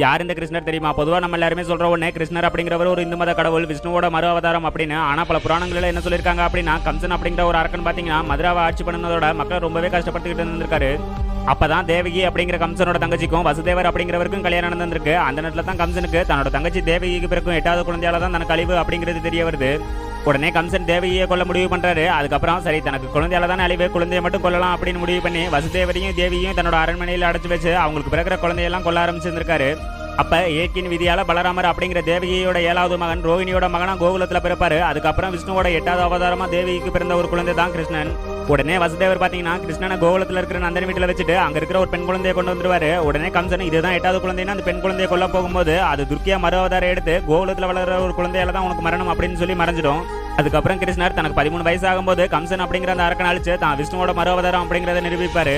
யார் இந்த கிருஷ்ணர் தெரியுமா? பொதுவாக நம்ம எல்லாருமே சொல்ற ஒண்ணே கிருஷ்ணர் அப்படிங்கிறவர் ஒரு இந்து மத கடவுள், விஷ்ணுவோட மறு அவதாரம் அப்படின்னு. ஆனா பல புராணங்களில் என்ன சொல்லியிருக்காங்க அப்படின்னா, கம்சன் அப்படிங்கிற ஒரு அரக்கன் பாத்தீங்கன்னா மதுராவை ஆட்சி பண்ணதோட மக்கள் ரொம்பவே கஷ்டப்பட்டுக்கிட்டு இருந்திருக்காரு. அப்பதான் தேவகி அப்படிங்கிற கம்சனோட தங்கச்சிக்கும் வசுதேவர் அப்படிங்கிறவருக்கும் கல்யாணம் நடந்திருக்கு. அந்த நேரத்துல தான் கம்சனுக்கு தன்னோட தங்கச்சி தேவகிக்கு பிறக்கும் 8வது குழந்தையால தான் தனக்கு அழிவு அப்படிங்கிறது தெரிய வருது. உடனே கம்சன் தேவகியை கொல்ல முடிவு பண்றாரு. அதுக்கப்புறம் சரி தனக்கு குழந்தையால தான் அழிவு, குழந்தைய மட்டும் கொல்லலாம் அப்படின்னு முடிவு பண்ணி வசுதேவரையும் தேவியையும் தன்னோட அரண்மனையில் அடைச்சு வச்சு அவங்களுக்கு பிறக்கிற குழந்தையெல்லாம் கொல்ல ஆரம்பிச்சிருந்திருக்காரு. அப்ப ஏக்கின் விதியால பலராமர் அப்படிங்கிற தேவகியோட 7வது மகன் ரோஹிணியோட மகனா கோகுலத்துல பிறப்பாரு. அதுக்கப்புறம் விஷ்ணுவோட 8வது அவதாரமா தேவிக்கு பிறந்த ஒரு குழந்தை தான் கிருஷ்ணன். உடனே வசுதேவர் பாத்தீங்கன்னா கிருஷ்ணனை கோகுலத்துல இருக்கிற நந்தன் வீட்டுல வச்சுட்டு அங்க இருக்கிற ஒரு பெண் குழந்தையை கொண்டு வந்துருவாரு. உடனே கம்சன் இதுதான் 8வது குழந்தைன்னு அந்த பெண் குழந்தையை கொல்ல போகும்போது அது துர்க்கியா மறு அவதாரம் எடுத்து கோகுலத்துல வளர்ற ஒரு குழந்தையால தான் உனக்கு மரணம் அப்படின்னு சொல்லி மறைஞ்சிடும். அதுக்கப்புறம் கிருஷ்ணர் தனக்கு 13 வயசு ஆகும்போது கம்சன் அப்படிங்கிற அந்த அரக்கன் அழிச்சு தான் விஷ்ணுவோட மறு அவதாரம் அப்படிங்கறத நிரூபிப்பாரு.